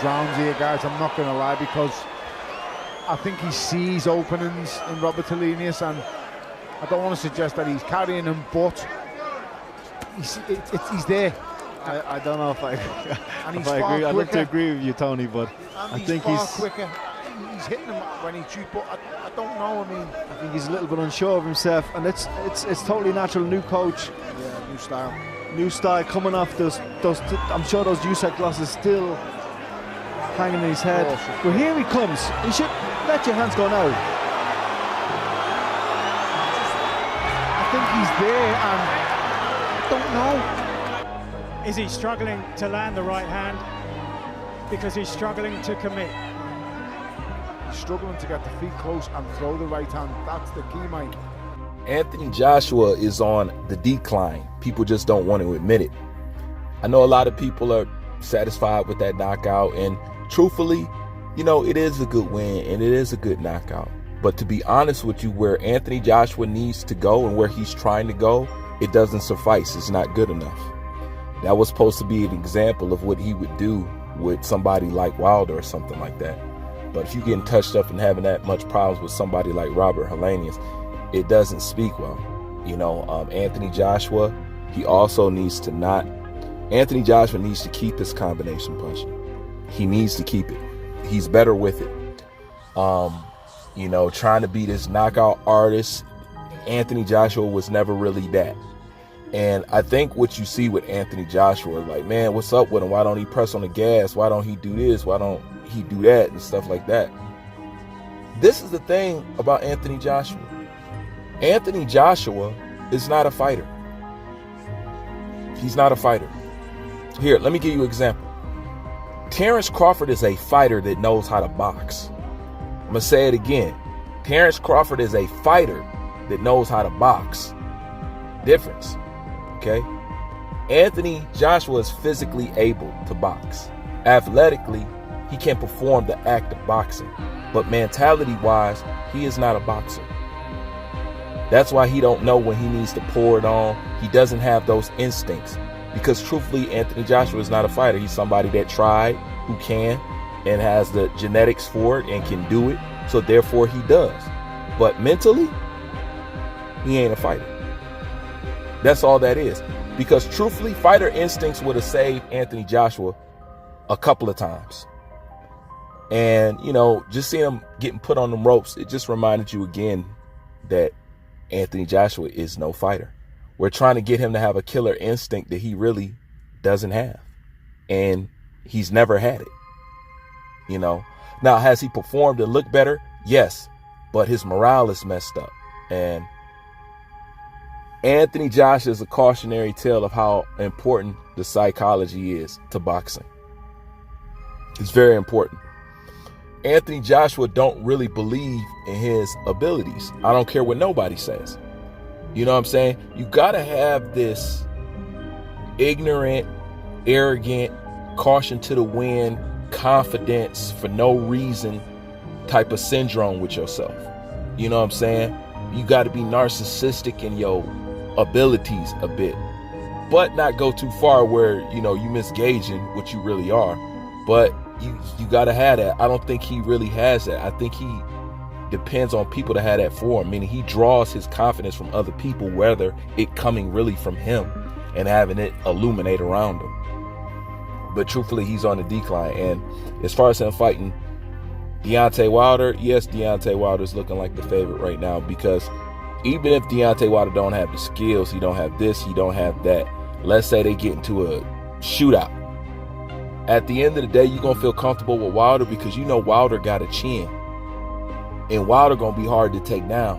drowns here, guys. I'm not going to lie, because I think he sees openings in Robert Helenius, and I don't want to suggest that he's carrying him, but he's there. I don't know if I And if I agree. I'd love to agree with you, Tony, but I think he's quicker. He's hitting him when he shoots, but I don't know. I mean, I think he's a little bit unsure of himself, and it's totally natural. New coach, new style coming off those. I'm sure those USAC glasses still hanging in his head. Oh, but here he comes. You should let your hands go now. I think he's there, and I don't know. Is he struggling to land the right hand because he's struggling to commit? He's struggling to get the feet close and throw the right hand. That's the key, mate. Anthony Joshua is on the decline. People just don't want to admit it. I know a lot of people are satisfied with that knockout, and truthfully, it is a good win and it is a good knockout. But to be honest with you, where Anthony Joshua needs to go and where he's trying to go, it doesn't suffice. It's not good enough. That was supposed to be an example of what he would do with somebody like Wilder or something like that. But if you're getting touched up and having that much problems with somebody like Robert Helenius, it doesn't speak well. Anthony Joshua, he also needs to Anthony Joshua needs to keep his combination punching. He needs to keep it. He's better with it. Trying to be this knockout artist, Anthony Joshua was never really that. And I think what you see with Anthony Joshua, like, man, what's up with him? Why don't he press on the gas? Why don't he do this? Why don't he do that? And stuff like that. This is the thing about Anthony Joshua. Anthony Joshua is not a fighter. He's not a fighter. Here, let me give you an example. Terrence Crawford is a fighter that knows how to box. I'm going to say it again. Terrence Crawford is a fighter that knows how to box. Difference. Okay? Anthony Joshua is physically able to box. Athletically, he can perform the act of boxing. But mentality-wise, he is not a boxer. That's why he don't know when he needs to pour it on. He doesn't have those instincts. Because truthfully, Anthony Joshua is not a fighter. He's somebody that tried, who can, and has the genetics for it and can do it. So therefore, he does. But mentally, he ain't a fighter. That's all that is. Because truthfully, fighter instincts would have saved Anthony Joshua a couple of times. And, just seeing him getting put on them ropes, it just reminded you again that Anthony Joshua is no fighter. We're trying to get him to have a killer instinct that he really doesn't have. And he's never had it. Now, has he performed and looked better? Yes. But his morale is messed up. And Anthony Joshua is a cautionary tale of how important the psychology is to boxing. It's very important. Anthony Joshua don't really believe in his abilities. I don't care what nobody says. You know what I'm saying? You got to have this ignorant, arrogant, caution to the wind, confidence for no reason type of syndrome with yourself. You know what I'm saying? You got to be narcissistic in your abilities a bit, but not go too far where, you misgauging what you really are. But you got to have that. I don't think he really has that. I think he depends on people to have that for him, meaning he draws his confidence from other people, whether it coming really from him and having it illuminate around him. But truthfully, he's on the decline. And as far as him fighting Deontay Wilder, yes, Deontay Wilder's looking like the favorite right now, because even if Deontay Wilder don't have the skills, he don't have this, he don't have that. Let's say they get into a shootout. At the end of the day, you're going to feel comfortable with Wilder because Wilder got a chin. And Wilder going to be hard to take down.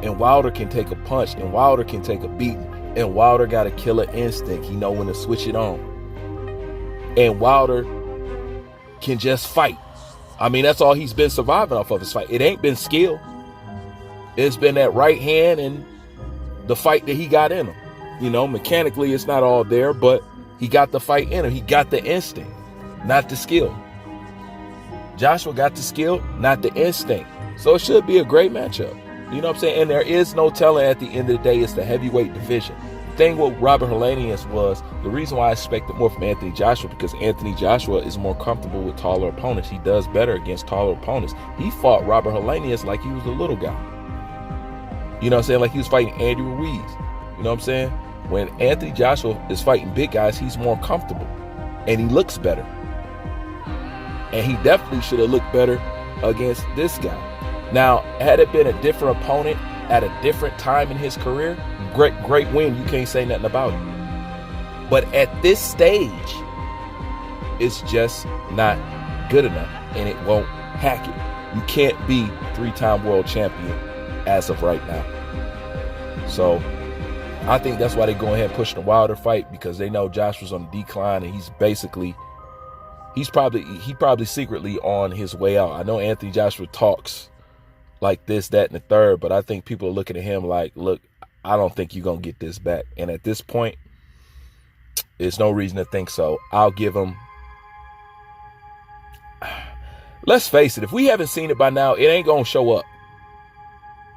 And Wilder can take a punch. And Wilder can take a beating. And Wilder got a killer instinct. He know when to switch it on. And Wilder can just fight. I mean, that's all he's been surviving off of his fight. It ain't been skill. It's been that right hand and the fight that he got in him. Mechanically, it's not all there, but he got the fight in him. He got the instinct, not the skill. Joshua got the skill, not the instinct. So it should be a great matchup. You know what I'm saying? And there is no telling at the end of the day, it's the heavyweight division. thing with Robert Helenius was the reason why I expected more from Anthony Joshua, because Anthony Joshua is more comfortable with taller opponents. He does better against taller opponents. He fought Robert Helenius like he was a little guy. You know what I'm saying? Like he was fighting Andy Ruiz. You know what I'm saying? When Anthony Joshua is fighting big guys, he's more comfortable and he looks better. And he definitely should have looked better against this guy. Now, had it been a different opponent at a different time in his career, great win. You can't say nothing about it. But at this stage, it's just not good enough, and it won't hack it. You can't be 3-time world champion as of right now. So I think that's why they go ahead and push the Wilder fight, because they know Joshua's on the decline, and he's probably secretly on his way out. I know Anthony Joshua talks like this, that, and the third, but I think people are looking at him like, look, I don't think you're going to get this back. And at this point, there's no reason to think so. I'll give him, let's face it, if we haven't seen it by now, it ain't going to show up.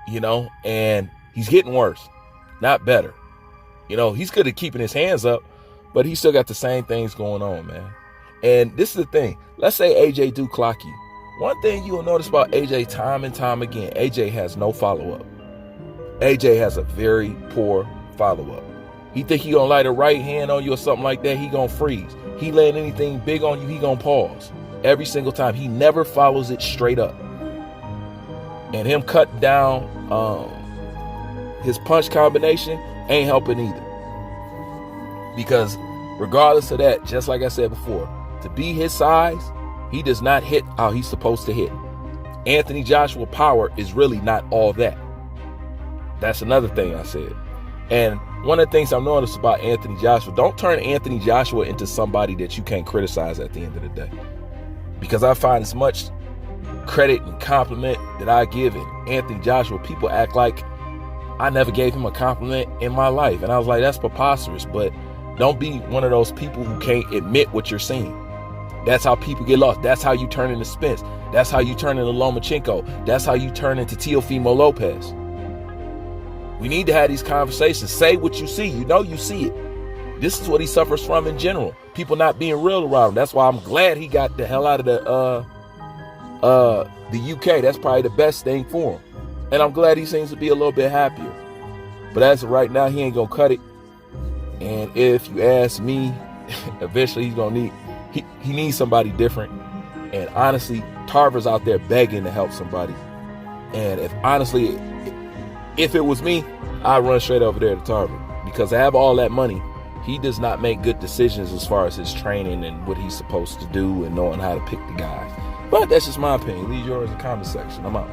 You know, and he's getting worse, not better. You know, he's good at keeping his hands up, but he still got the same things going on, man. And this is the thing. Let's say AJ do clock you. One thing you'll notice about AJ time and time again, AJ has no follow-up. AJ has a very poor follow-up. He think he gonna light a right hand on you or something like that, he gonna freeze. He laying anything big on you, he gonna pause. Every single time. He never follows it straight up. And him cutting down his punch combination ain't helping either. Because regardless of that, just like I said before, to be his size, he does not hit how he's supposed to hit. Anthony Joshua power is really not all that. That's another thing I said. And one of the things I've noticed about Anthony Joshua, don't turn Anthony Joshua into somebody that you can't criticize at the end of the day. Because I find as much credit and compliment that I give it, Anthony Joshua, people act like I never gave him a compliment in my life. And I was like, that's preposterous. But don't be one of those people who can't admit what you're seeing. That's how people get lost. That's how you turn into Spence. That's how you turn into Lomachenko. That's how you turn into Teofimo Lopez. We need to have these conversations. Say what you see. You know you see it. This is what he suffers from in general. People not being real around him. That's why I'm glad he got the hell out of the UK. That's probably the best thing for him. And I'm glad he seems to be a little bit happier. But as of right now, he ain't gonna cut it. And if you ask me, eventually he's gonna need he needs somebody different. And honestly, Tarver's out there begging to help somebody. And if it was me, I'd run straight over there to Tarver. Because to have all that money, he does not make good decisions as far as his training and what he's supposed to do and knowing how to pick the guys. But that's just my opinion. Leave yours in the comment section. I'm out.